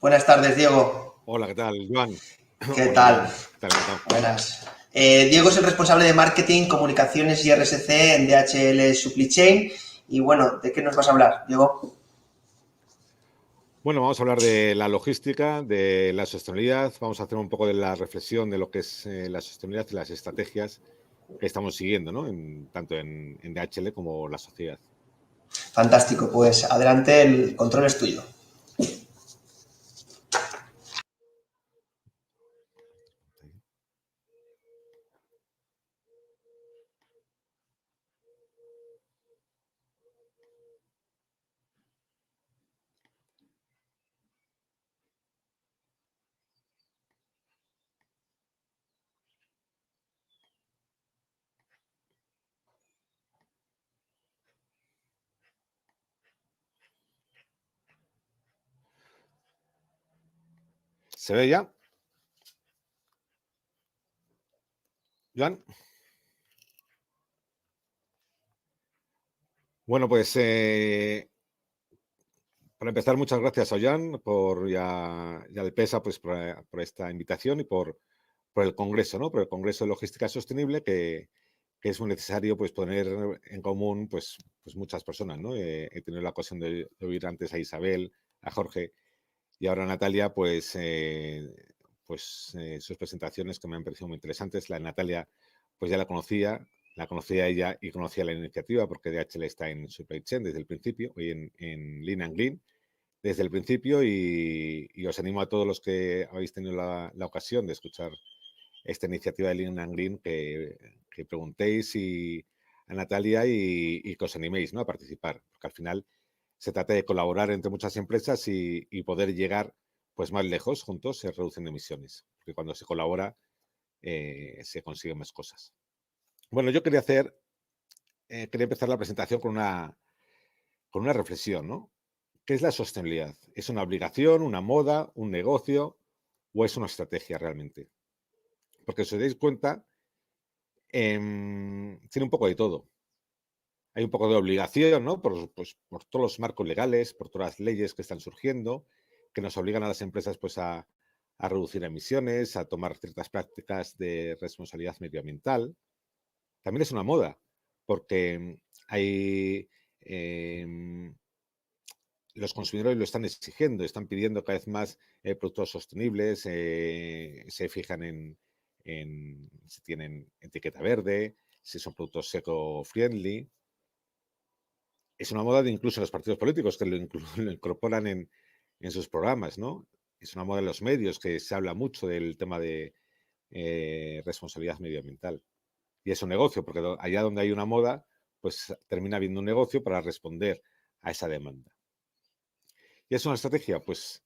Buenas tardes, Diego. Hola, ¿qué tal, Joan? ¿Qué Hola, tal? Joan. ¿Qué tal? Encantado. Buenas. Diego es el responsable de marketing, comunicaciones y RSC en DHL Supply Chain. Y bueno, ¿de qué nos vas a hablar, Diego? Bueno, vamos a hablar de la logística, de la sostenibilidad. Vamos a hacer un poco de la reflexión de lo que es la sostenibilidad y las estrategias que estamos siguiendo, ¿no? Tanto en DHL como la sociedad. Fantástico, pues adelante, el control es tuyo. ¿Se ve ya, Joan? Bueno, pues para empezar, muchas gracias a Joan y a Alpesa pues, por esta invitación y por el Congreso, ¿no? Por el Congreso de Logística Sostenible que es muy necesario pues, poner en común pues muchas personas, ¿no? He tenido la ocasión de oír antes a Isabel, a Jorge y ahora a Natalia, sus presentaciones que me han parecido muy interesantes. La de Natalia, pues ya la conocía ella y conocía la iniciativa porque DHL está en Supply Chain desde el principio, hoy en Lean and Green desde el principio y os animo a todos los que habéis tenido la ocasión de escuchar esta iniciativa de Lean and Green que preguntéis a Natalia y que os animéis, ¿no? A participar, porque al final se trata de colaborar entre muchas empresas y poder llegar pues más lejos juntos, se reducen emisiones, porque cuando se colabora se consiguen más cosas. Bueno, yo quería empezar la presentación con una reflexión, ¿no? ¿Qué es la sostenibilidad? ¿Es una obligación, una moda, un negocio o es una estrategia realmente? Porque si os dais cuenta, tiene un poco de todo. Hay un poco de obligación, ¿no? Por todos los marcos legales, por todas las leyes que están surgiendo, que nos obligan a las empresas pues, a reducir emisiones, a tomar ciertas prácticas de responsabilidad medioambiental. También es una moda, porque hay los consumidores lo están exigiendo, están pidiendo cada vez más productos sostenibles, se fijan en si tienen etiqueta verde, si son productos eco-friendly. Es una moda de incluso los partidos políticos que lo incorporan en sus programas, ¿no? Es una moda en los medios que se habla mucho del tema de responsabilidad medioambiental. Y es un negocio, porque allá donde hay una moda, pues termina habiendo un negocio para responder a esa demanda. ¿Y es una estrategia? Pues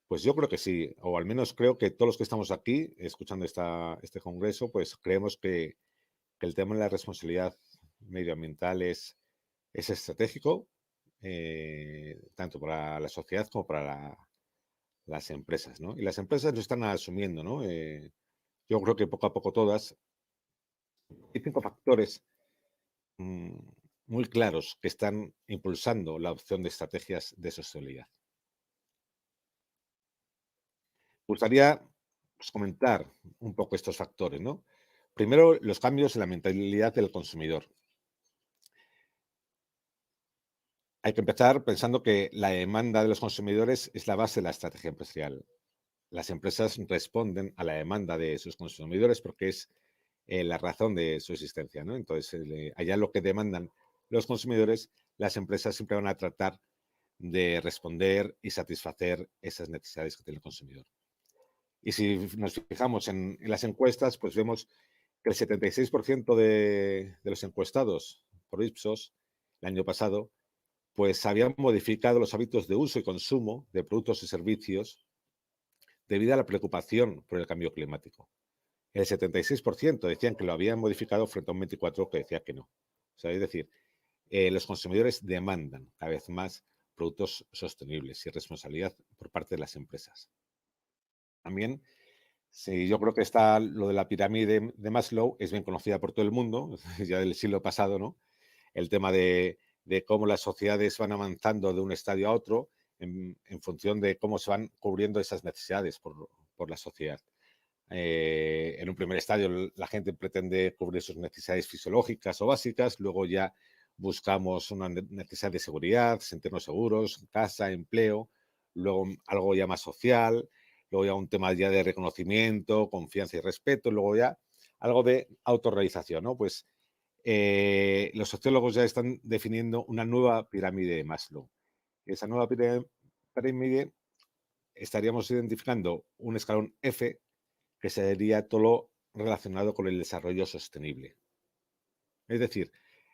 yo creo que sí, o al menos creo que todos los que estamos aquí escuchando este congreso, pues creemos que el tema de la responsabilidad medioambiental es estratégico, tanto para la sociedad como para las empresas, ¿no? Y las empresas lo están asumiendo, ¿no? Yo creo que poco a poco todas. Hay 5 factores mm, muy claros que están impulsando la opción de estrategias de sostenibilidad. Me gustaría pues, comentar un poco estos factores, ¿no? Primero, los cambios en la mentalidad del consumidor. Hay que empezar pensando que la demanda de los consumidores es la base de la estrategia empresarial. Las empresas responden a la demanda de sus consumidores porque es la razón de su existencia, ¿no? Entonces, allá lo que demandan los consumidores, las empresas siempre van a tratar de responder y satisfacer esas necesidades que tiene el consumidor. Y si nos fijamos en las encuestas, pues vemos que el 76% de los encuestados por Ipsos el año pasado, pues habían modificado los hábitos de uso y consumo de productos y servicios debido a la preocupación por el cambio climático. El 76% decían que lo habían modificado frente a un 24% que decía que no. O sea, es decir, los consumidores demandan cada vez más productos sostenibles y responsabilidad por parte de las empresas. También, sí, yo creo que lo de la pirámide de Maslow es bien conocida por todo el mundo, ya del siglo pasado, ¿no? El tema de cómo las sociedades van avanzando de un estadio a otro, en función de cómo se van cubriendo esas necesidades por la sociedad. En un primer estadio la gente pretende cubrir sus necesidades fisiológicas o básicas, luego ya buscamos una necesidad de seguridad, sentirnos seguros, casa, empleo, luego algo ya más social, luego ya un tema ya de reconocimiento, confianza y respeto, luego ya algo de autorrealización, ¿no? Pues los sociólogos ya están definiendo una nueva pirámide de Maslow. Esa nueva pirámide estaríamos identificando un escalón F, que sería todo lo relacionado con el desarrollo sostenible. Es decir,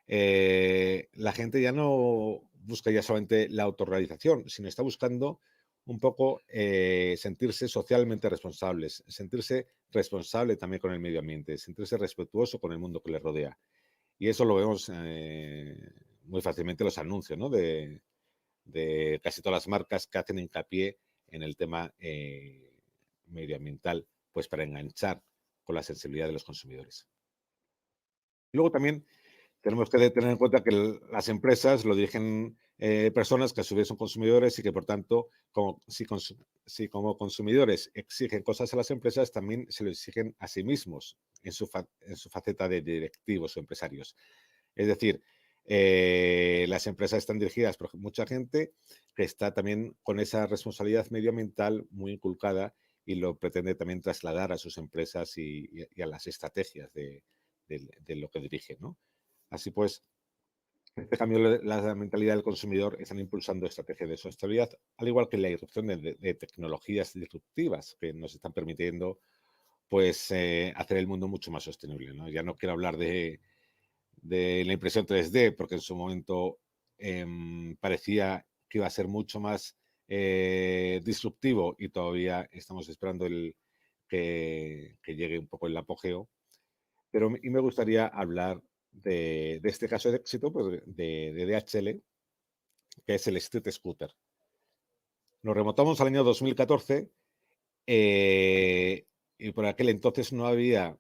la gente ya no busca ya solamente la autorrealización, sino está buscando un poco sentirse socialmente responsables, sentirse responsable también con el medio ambiente, sentirse respetuoso con el mundo que les rodea. Y eso lo vemos muy fácilmente en los anuncios, ¿no? De casi todas las marcas que hacen hincapié en el tema medioambiental, pues para enganchar con la sensibilidad de los consumidores. Luego también tenemos que tener en cuenta que las empresas lo dirigen personas que a su vez son consumidores y que, por tanto, si como consumidores exigen cosas a las empresas, también se lo exigen a sí mismos en su faceta de directivos o empresarios. Es decir, las empresas están dirigidas por mucha gente que está también con esa responsabilidad medioambiental muy inculcada y lo pretende también trasladar a sus empresas y a las estrategias de lo que dirige, ¿no? Así pues, este cambio de la mentalidad del consumidor están impulsando estrategias de sostenibilidad, al igual que la irrupción de tecnologías disruptivas que nos están permitiendo pues, hacer el mundo mucho más sostenible, ¿no? Ya no quiero hablar de la impresión 3D, porque en su momento parecía que iba a ser mucho más disruptivo y todavía estamos esperando que llegue un poco el apogeo. Pero y me gustaría hablar de este caso de éxito pues, de DHL, que es el Street Scooter. Nos remontamos al año 2014 y por aquel entonces no había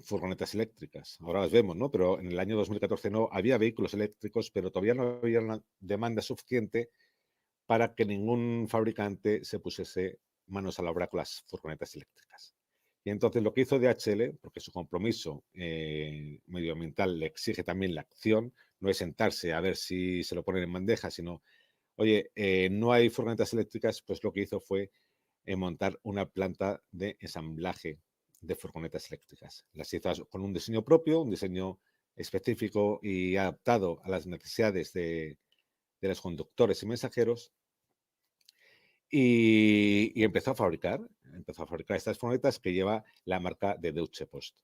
furgonetas eléctricas. Ahora las vemos, ¿no? Pero en el año 2014 no había vehículos eléctricos, pero todavía no había una demanda suficiente para que ningún fabricante se pusiese manos a la obra con las furgonetas eléctricas. Y entonces lo que hizo DHL, porque su compromiso medioambiental le exige también la acción, no es sentarse a ver si se lo ponen en bandeja, sino, oye, no hay furgonetas eléctricas, pues lo que hizo fue montar una planta de ensamblaje de furgonetas eléctricas. Las hizo con un diseño propio, un diseño específico y adaptado a las necesidades de los conductores y mensajeros. Y empezó a fabricar estas furgonetas que lleva la marca de Deutsche Post.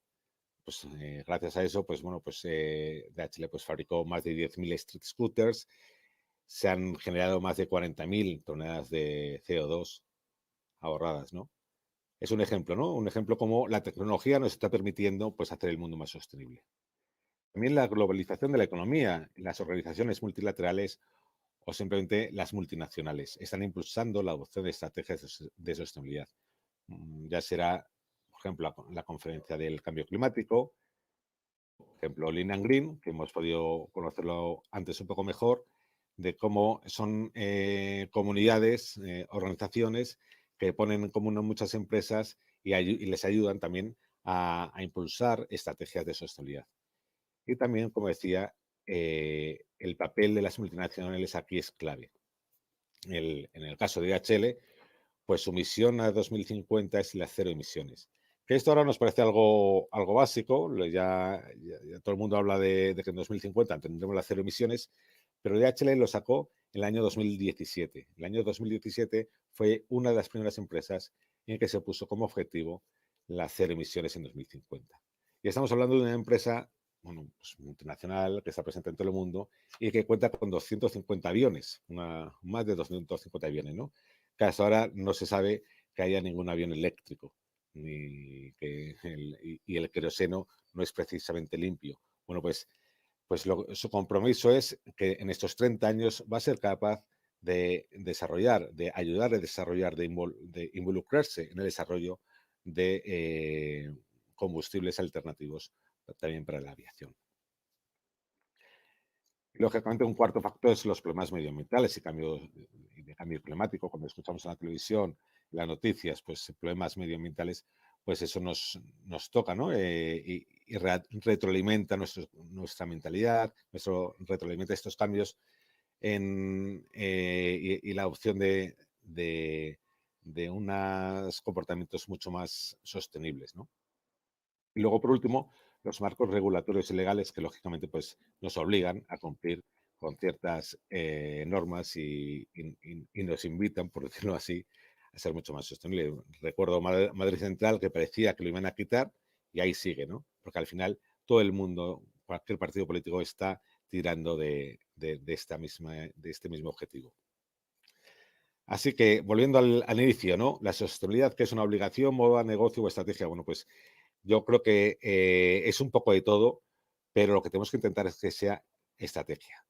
Pues gracias a eso, pues bueno, pues DHL pues fabricó más de 10.000 street scooters, se han generado más de 40.000 toneladas de CO2 ahorradas, ¿no? Es un ejemplo, ¿no? Un ejemplo como la tecnología nos está permitiendo pues hacer el mundo más sostenible. También la globalización de la economía, las organizaciones multilaterales o simplemente las multinacionales están impulsando la adopción de estrategias de sostenibilidad. Ya será, por ejemplo, la conferencia del cambio climático, por ejemplo, Lean and Green, que hemos podido conocerlo antes un poco mejor, de cómo son comunidades, organizaciones que ponen en común a muchas empresas y les ayudan también a impulsar estrategias de sostenibilidad. Y también, como decía, el papel de las multinacionales aquí es clave. En el caso de DHL, pues su misión a 2050 es las cero emisiones. Que esto ahora nos parece algo básico, ya todo el mundo habla de que en 2050 tendremos las cero emisiones, pero DHL lo sacó en el año 2017. El año 2017 fue una de las primeras empresas en que se puso como objetivo las cero emisiones en 2050. Y estamos hablando de una empresa bueno, pues multinacional que está presente en todo el mundo y que cuenta con 250 aviones, más de 250 aviones, ¿no? Que hasta ahora no se sabe que haya ningún avión eléctrico y el queroseno no es precisamente limpio. Bueno, pues su compromiso es que en estos 30 años va a ser capaz de desarrollar, de ayudar a desarrollar, de involucrarse en el desarrollo de combustibles alternativos también para la aviación. Lógicamente, un cuarto factor es los problemas medioambientales y de cambio climático, cuando escuchamos en la televisión, en las noticias, pues problemas medioambientales, pues eso nos toca, ¿no? Y retroalimenta nuestra mentalidad, retroalimenta estos cambios y la opción de unos comportamientos mucho más sostenibles, ¿no? Y luego, por último, los marcos regulatorios y legales que, lógicamente, pues, nos obligan a cumplir con ciertas normas y nos invitan, por decirlo así, a ser mucho más sostenible. Recuerdo Madrid Central, que parecía que lo iban a quitar y ahí sigue, ¿no? Porque al final todo el mundo, cualquier partido político está tirando de este mismo objetivo. Así que, volviendo al inicio, ¿no? La sostenibilidad, que es una obligación, moda, negocio o estrategia. Bueno, pues yo creo que es un poco de todo, pero lo que tenemos que intentar es que sea estrategia.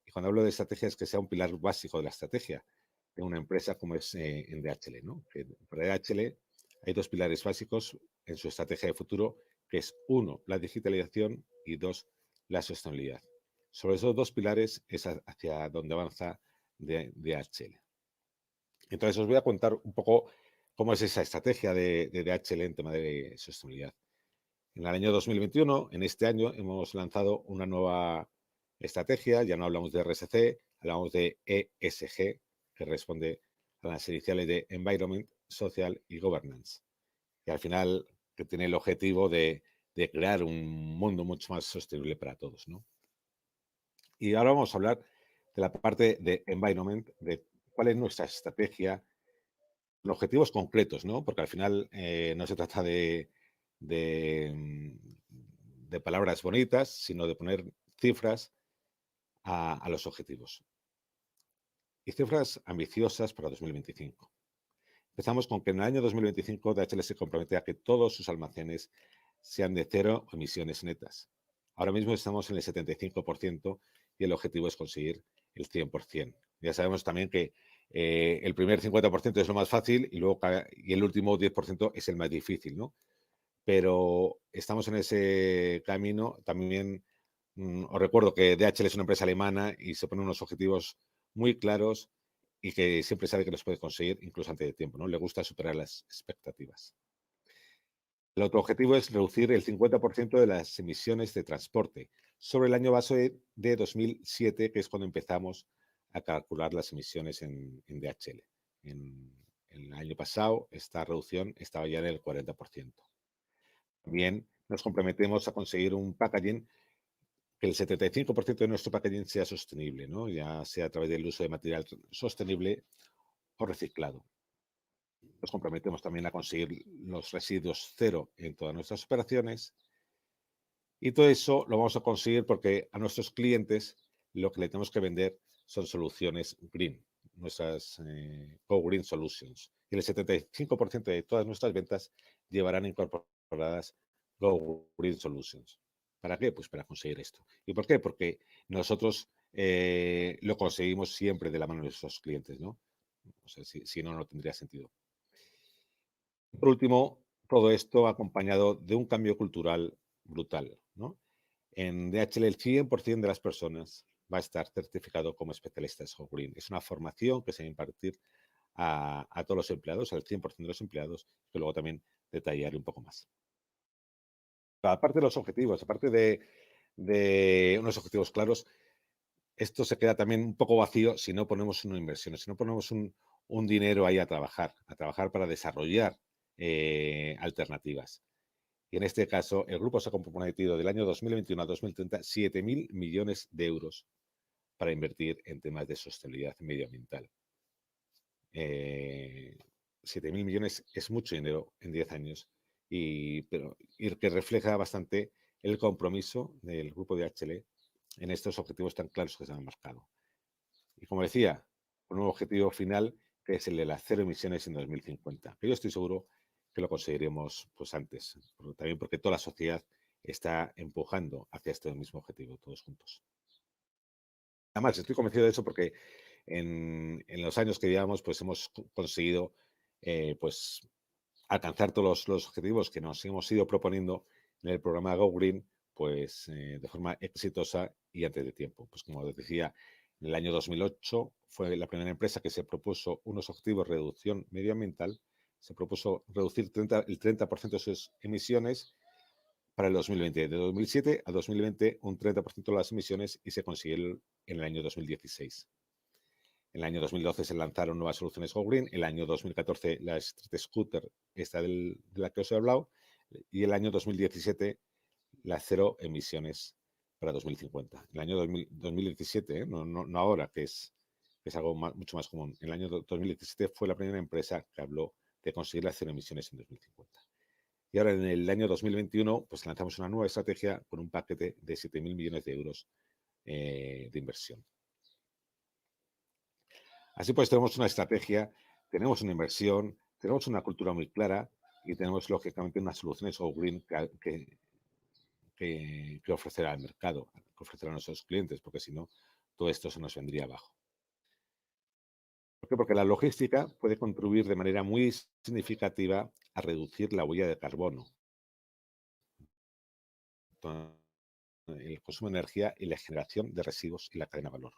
Y cuando hablo de estrategia es que sea un pilar básico de la estrategia de una empresa como es en DHL, ¿no? Que para DHL hay dos pilares básicos en su estrategia de futuro, que es uno, la digitalización y dos, la sostenibilidad. Sobre esos dos pilares es hacia donde avanza DHL. Entonces os voy a contar un poco cómo es esa estrategia de DHL en tema de sostenibilidad. En el año 2021, en este año, hemos lanzado una nueva estrategia. Ya no hablamos de RSC, hablamos de ESG, que responde a las iniciales de Environment, Social y Governance. Y al final, que tiene el objetivo de crear un mundo mucho más sostenible para todos, ¿no? Y ahora vamos a hablar de la parte de Environment, de cuál es nuestra estrategia, los objetivos concretos, ¿no? Porque al final no se trata de, de palabras bonitas, sino de poner cifras a los objetivos. Y cifras ambiciosas para 2025. Empezamos con que en el año 2025 DHL se compromete a que todos sus almacenes sean de cero emisiones netas. Ahora mismo estamos en el 75% y el objetivo es conseguir el 100%. Ya sabemos también que el primer 50% es lo más fácil y el último 10% es el más difícil, ¿no? Pero estamos en ese camino. También os recuerdo que DHL es una empresa alemana y se pone unos objetivos muy claros y que siempre sabe que los puede conseguir incluso antes de tiempo, ¿no? Le gusta superar las expectativas. El otro objetivo es reducir el 50% de las emisiones de transporte sobre el año base de 2007, que es cuando empezamos a calcular las emisiones en DHL. En el año pasado, esta reducción estaba ya en el 40%. También nos comprometemos a conseguir un packaging, que el 75% de nuestro packaging sea sostenible, ¿no? Ya sea a través del uso de material sostenible o reciclado. Nos comprometemos también a conseguir los residuos cero en todas nuestras operaciones. Y todo eso lo vamos a conseguir porque a nuestros clientes lo que le tenemos que vender son soluciones green, nuestras Go Green Solutions. Y el 75% de todas nuestras ventas llevarán incorporadas Go Green Solutions. ¿Para qué? Pues para conseguir esto. ¿Y por qué? Porque nosotros lo conseguimos siempre de la mano de nuestros clientes, ¿no? O sea, si no, no tendría sentido. Por último, todo esto acompañado de un cambio cultural brutal, ¿no? En DHL el 100% de las personas va a estar certificado como especialistas Go Green. Es una formación que se va a impartir a todos los empleados, al 100% de los empleados, que luego también detallaré un poco más. Aparte de los objetivos, aparte de unos objetivos claros, esto se queda también un poco vacío si no ponemos una inversión, si no ponemos un dinero ahí a trabajar para desarrollar alternativas. Y en este caso, el grupo se ha comprometido del año 2021 a 2030 7.000 millones de euros para invertir en temas de sostenibilidad medioambiental. 7.000 millones es mucho dinero en 10 años, pero que refleja bastante el compromiso del grupo de DHL en estos objetivos tan claros que se han marcado. Y como decía, un nuevo objetivo final que es el de las cero emisiones en 2050, que yo estoy seguro que lo conseguiremos pues antes, también porque toda la sociedad está empujando hacia este mismo objetivo, todos juntos. Además, estoy convencido de eso porque en los años que llevamos, pues hemos conseguido pues alcanzar todos los objetivos que nos hemos ido proponiendo en el programa Go Green, pues de forma exitosa y antes de tiempo. Pues como decía, En el año 2008 fue la primera empresa que se propuso unos objetivos de reducción medioambiental. Se propuso reducir el 30% de sus emisiones para el 2020. De 2007 a 2020, un 30% de las emisiones, y se consiguió en el año 2016. En el año 2012 se lanzaron nuevas soluciones Go Green. En el año 2014 la Street Scooter, esta de la que os he hablado. Y el año 2017 las cero emisiones para 2050. En el año 2017, no ahora, que es algo mucho más común. En el año 2017 fue la primera empresa que habló de conseguir las cero emisiones en 2050. Y ahora en el año 2021 pues lanzamos una nueva estrategia con un paquete de 7.000 millones de euros de inversión. Así pues tenemos una estrategia, tenemos una inversión, tenemos una cultura muy clara y tenemos lógicamente unas soluciones Go Green que ofrecer al mercado, que ofrecer a nuestros clientes, porque si no, todo esto se nos vendría abajo. ¿Por qué? Porque la logística puede contribuir de manera muy significativa a reducir la huella de carbono, el consumo de energía y la generación de residuos y la cadena de valor.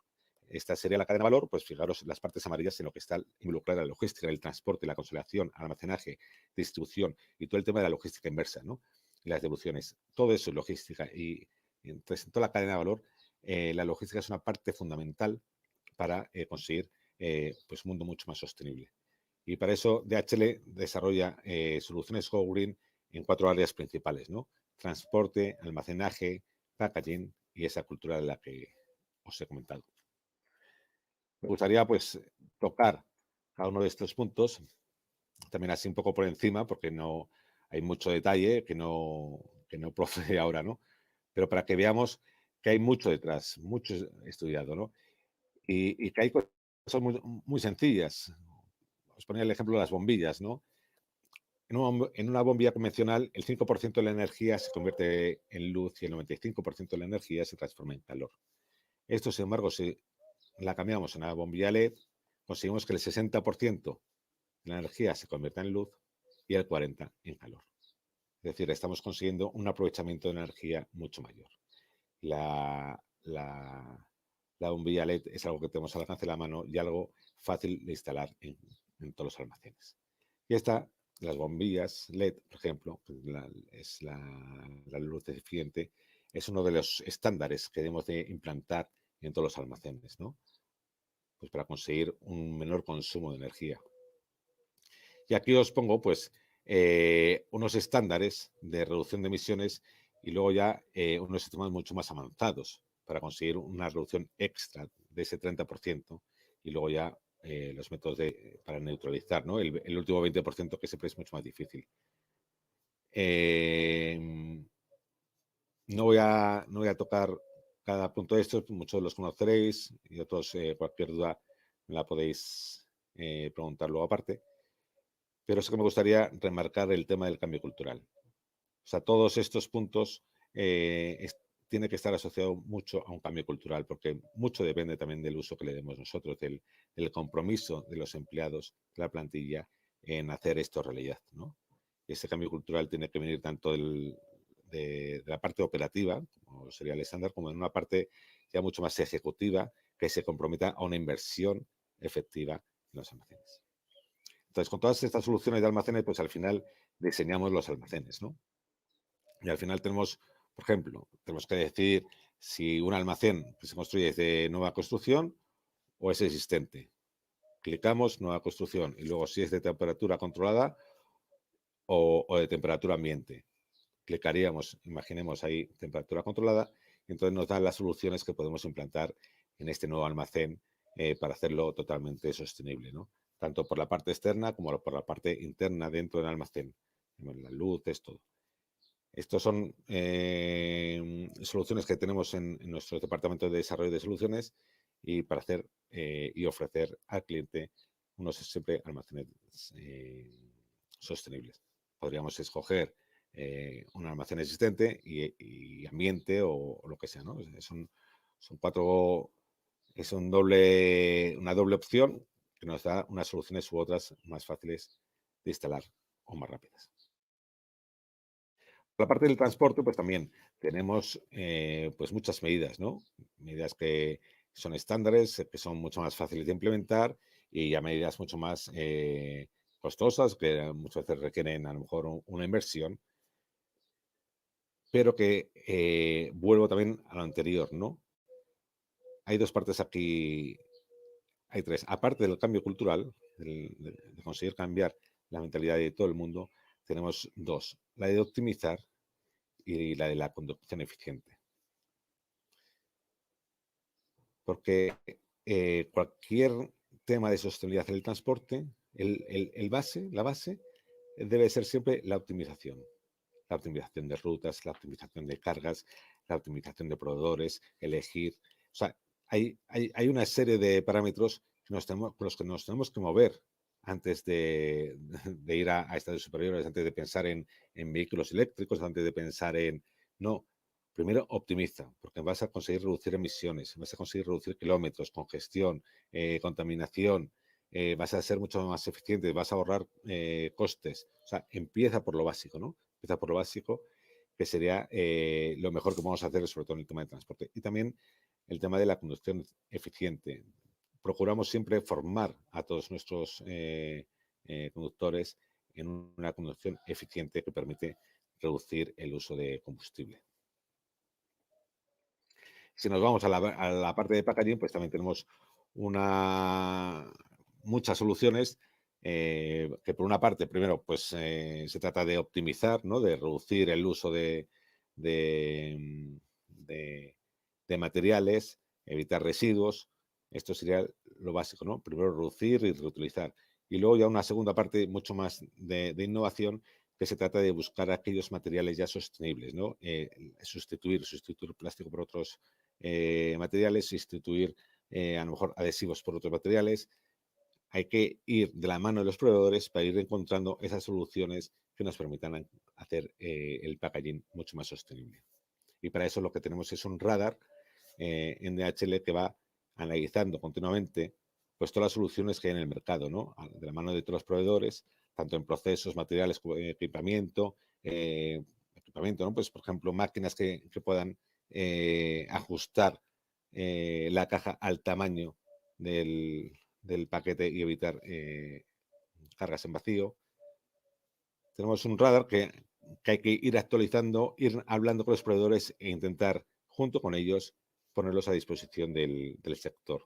Esta sería la cadena de valor, pues fijaros las partes amarillas en lo que está involucrada la logística, el transporte, la consolidación, almacenaje, distribución y todo el tema de la logística inversa, ¿no? Y las devoluciones. Todo eso es logística. Y entonces, en toda la cadena de valor, la logística es una parte fundamental para conseguir pues un mundo mucho más sostenible. Y para eso DHL desarrolla soluciones Go Green en 4 áreas principales, ¿no? Transporte, almacenaje, packaging y esa cultura de la que os he comentado. Me gustaría pues tocar cada uno de estos puntos, también así un poco por encima, porque no hay mucho detalle que no procede ahora, ¿no? Pero para que veamos que hay mucho detrás, mucho estudiado, ¿no? Y que hay cosas muy, muy sencillas. Os ponía el ejemplo de las bombillas, ¿no? En una bombilla convencional, el 5% de la energía se convierte en luz y el 95% de la energía se transforma en calor. Esto, sin embargo, si la cambiamos a una bombilla LED, conseguimos que el 60% de la energía se convierta en luz y el 40% en calor. Es decir, estamos consiguiendo un aprovechamiento de energía mucho mayor. La bombilla LED es algo que tenemos al alcance de la mano y algo fácil de instalar en todos los almacenes. Y las bombillas LED, por ejemplo, es la luz eficiente, es uno de los estándares que debemos de implantar en todos los almacenes, ¿no? Pues para conseguir un menor consumo de energía. Y aquí os pongo, pues, unos estándares de reducción de emisiones y luego ya unos sistemas mucho más avanzados para conseguir una reducción extra de ese 30% y luego ya los métodos para neutralizar, ¿no? El último 20% que siempre es mucho más difícil. No voy a tocar cada punto de estos, muchos los conoceréis y otros, cualquier duda me la podéis preguntar luego aparte. Pero sí que me gustaría remarcar el tema del cambio cultural. O sea, todos estos puntos tiene que estar asociado mucho a un cambio cultural, porque mucho depende también del uso que le demos nosotros, del compromiso de los empleados, de la plantilla, en hacer esto realidad, ¿no? Ese cambio cultural tiene que venir tanto de la parte operativa, como sería el estándar, como en una parte ya mucho más ejecutiva, que se comprometa a una inversión efectiva en los almacenes. Entonces, con todas estas soluciones de almacenes, pues al final diseñamos los almacenes, ¿no? Y al final tenemos, por ejemplo, tenemos que decidir si un almacén se construye de nueva construcción o es existente. Clicamos nueva construcción y luego si es de temperatura controlada o de temperatura ambiente. Clicaríamos, imaginemos ahí temperatura controlada, y entonces nos dan las soluciones que podemos implantar en este nuevo almacén para hacerlo totalmente sostenible, ¿no? Tanto por la parte externa como por la parte interna dentro del almacén. La luz, es todo. Estos son soluciones que tenemos en nuestro departamento de desarrollo de soluciones y para hacer y ofrecer al cliente unos siempre almacenes sostenibles. Podríamos escoger un almacén existente y ambiente o lo que sea, ¿no? Son 4, es una doble opción que nos da unas soluciones u otras más fáciles de instalar o más rápidas. Por la parte del transporte, pues también tenemos pues muchas medidas, ¿no? Medidas que Son estándares que son mucho más fáciles de implementar y a medidas mucho más costosas, que muchas veces requieren a lo mejor una inversión, pero que vuelvo también a lo anterior, ¿no? Hay dos partes aquí, hay tres. Aparte del cambio cultural, de conseguir cambiar la mentalidad de todo el mundo, tenemos dos: la de optimizar y la de la conducción eficiente. Porque cualquier tema de sostenibilidad en el transporte, la base debe ser siempre la optimización. La optimización de rutas, la optimización de cargas, la optimización de proveedores, elegir. O sea, hay una serie de parámetros con los que nos tenemos que mover antes de ir a estadios superiores, antes de pensar en vehículos eléctricos, antes de pensar en... No, primero optimiza, porque vas a conseguir reducir emisiones, vas a conseguir reducir kilómetros, congestión, contaminación, vas a ser mucho más eficiente, vas a ahorrar costes. O sea, empieza por lo básico, ¿no? Empieza por lo básico, que sería lo mejor que vamos a hacer, sobre todo en el tema de transporte. Y también el tema de la conducción eficiente. Procuramos siempre formar a todos nuestros conductores en una conducción eficiente que permite reducir el uso de combustible. Si nos vamos a la parte de packaging, pues también tenemos muchas soluciones que por una parte, primero, pues se trata de optimizar, ¿no? De reducir el uso de, de materiales, evitar residuos. Esto sería lo básico, ¿no? Primero reducir y reutilizar. Y luego ya una segunda parte mucho más de innovación, que se trata de buscar aquellos materiales ya sostenibles, ¿no? Sustituir plástico por otros materiales, sustituir a lo mejor adhesivos por otros materiales. Hay que ir de la mano de los proveedores para ir encontrando esas soluciones que nos permitan hacer el packaging mucho más sostenible. Y para eso lo que tenemos es un radar en DHL que va analizando continuamente pues todas las soluciones que hay en el mercado, ¿no? De la mano de todos los proveedores, tanto en procesos, materiales, equipamiento, ¿no? Pues, por ejemplo, máquinas que puedan ajustar la caja al tamaño del paquete y evitar cargas en vacío. Tenemos un radar que hay que ir actualizando, ir hablando con los proveedores e intentar, junto con ellos, ponerlos a disposición del sector.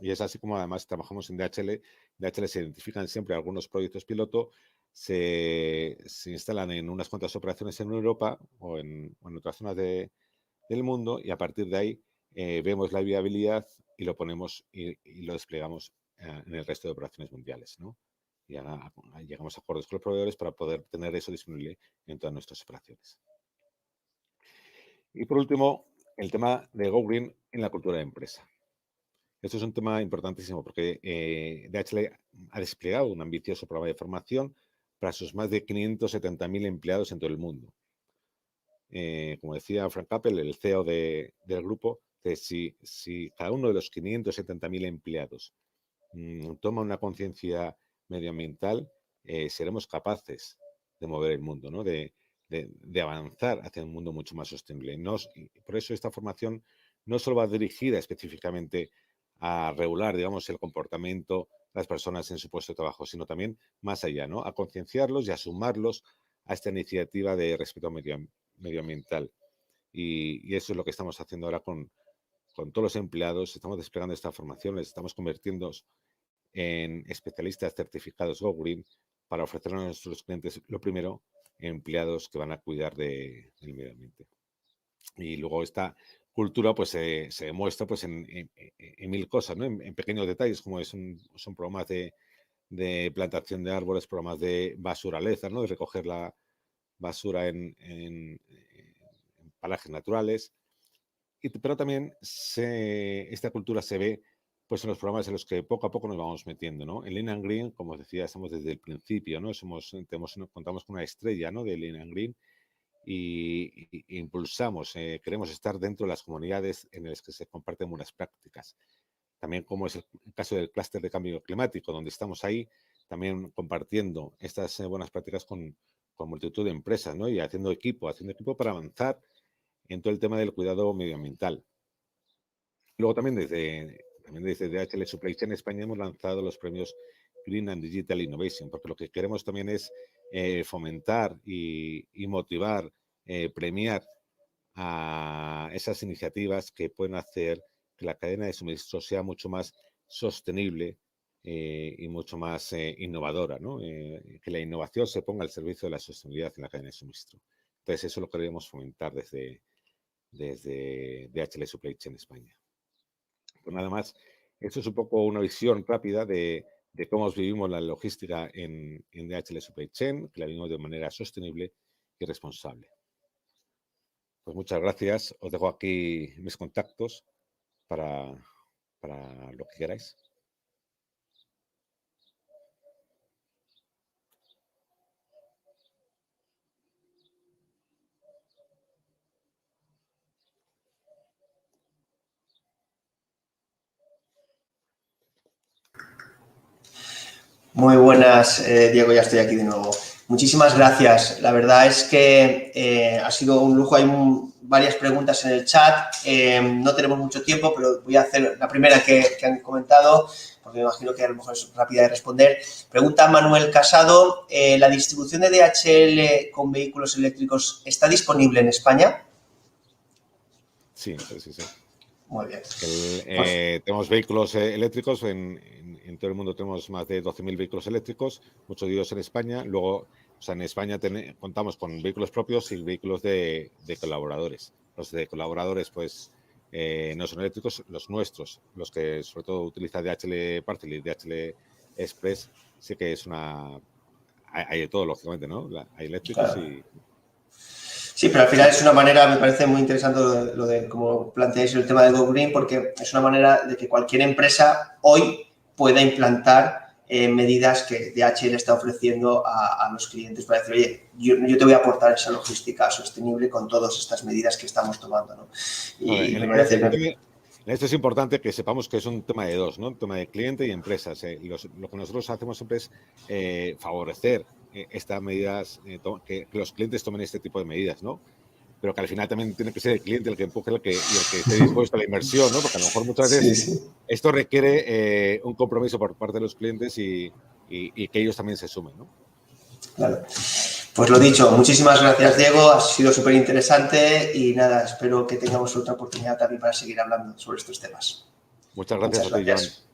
Y es así como además trabajamos en DHL. DHL se identifican siempre algunos proyectos piloto, se instalan en unas cuantas operaciones en Europa o en otras zonas del mundo, y a partir de ahí vemos la viabilidad y lo ponemos y lo desplegamos en el resto de operaciones mundiales, ¿no? Y llegamos a acuerdos con los proveedores para poder tener eso disponible en todas nuestras operaciones. Y por último, el tema de Go Green en la cultura de empresa. Esto es un tema importantísimo porque DHL ha desplegado un ambicioso programa de formación para sus más de 570.000 empleados en todo el mundo. Como decía Frank Appel, el CEO del grupo, que si cada uno de los 570.000 empleados toma una conciencia medioambiental, seremos capaces de mover el mundo, ¿no? de avanzar hacia un mundo mucho más sostenible. Por eso esta formación no solo va dirigida específicamente a regular, digamos, el comportamiento de las personas en su puesto de trabajo, sino también más allá, ¿no? A concienciarlos y a sumarlos a esta iniciativa de respeto medioambiental. Y eso es lo que estamos haciendo ahora con todos los empleados. Estamos desplegando esta formación, les estamos convirtiendo en especialistas certificados Go Green para ofrecer a nuestros clientes, lo primero, empleados que van a cuidar del medio ambiente. Y luego esta cultura pues se demuestra pues en mil cosas, ¿no? En pequeños detalles, como son programas de plantación de árboles, programas de basuraleza, ¿no? De recoger la basura en parajes naturales. Pero también esta cultura se ve pues en los programas en los que poco a poco nos vamos metiendo, ¿no? En Lean and Green, como os decía, estamos desde el principio, ¿no? Contamos con una estrella, ¿no? De Lean and Green y impulsamos, queremos estar dentro de las comunidades en las que se comparten buenas prácticas. También como es el caso del clúster de cambio climático, donde estamos ahí también compartiendo estas buenas prácticas con multitud de empresas, ¿no? Y haciendo equipo para avanzar en todo el tema del cuidado medioambiental. Luego también desde DHL Supply Chain España hemos lanzado los premios Green and Digital Innovation, porque lo que queremos también es fomentar y motivar, premiar a esas iniciativas que pueden hacer que la cadena de suministro sea mucho más sostenible y mucho más innovadora, ¿no? Que la innovación se ponga al servicio de la sostenibilidad en la cadena de suministro. Entonces, eso lo queremos fomentar desde DHL Supply Chain España. Pues nada más, esto es un poco una visión rápida de cómo vivimos la logística en DHL Supply Chain, que la vivimos de manera sostenible y responsable. Pues muchas gracias. Os dejo aquí mis contactos para lo que queráis. Muy buenas, Diego, ya estoy aquí de nuevo. Muchísimas gracias. La verdad es que ha sido un lujo. Hay varias preguntas en el chat. No tenemos mucho tiempo, pero voy a hacer la primera que han comentado, porque me imagino que a lo mejor es rápida de responder. Pregunta Manuel Casado, ¿la distribución de DHL con vehículos eléctricos está disponible en España? Sí. Muy bien. Tenemos vehículos eléctricos, en todo el mundo tenemos más de 12.000 vehículos eléctricos, muchos de ellos en España. Luego, en España contamos con vehículos propios y vehículos de colaboradores. Los de colaboradores, pues, no son eléctricos, los nuestros, los que sobre todo utiliza DHL Parcel y DHL Express, sí que es hay de todo, lógicamente, ¿no? Hay eléctricos Claro. y... Sí, pero al final es una manera, me parece muy interesante lo de cómo planteáis el tema de Go Green, porque es una manera de que cualquier empresa hoy pueda implantar medidas que DHL está ofreciendo a los clientes para decir, oye, yo te voy a aportar esa logística sostenible con todas estas medidas que estamos tomando, ¿no? Y me parece... Esto es importante que sepamos que es un tema de dos, ¿no? Un tema de cliente y empresas. Lo que nosotros hacemos siempre es favorecer estas medidas, que los clientes tomen este tipo de medidas, ¿no? Pero que al final también tiene que ser el cliente el que empuje y el que esté dispuesto a la inversión, ¿no? Porque a lo mejor muchas veces esto requiere un compromiso por parte de los clientes y que ellos también se sumen, ¿no? Claro. Pues lo dicho, muchísimas gracias, Diego, ha sido súper interesante y nada, espero que tengamos otra oportunidad también para seguir hablando sobre estos temas. Muchas gracias a ti, Joan.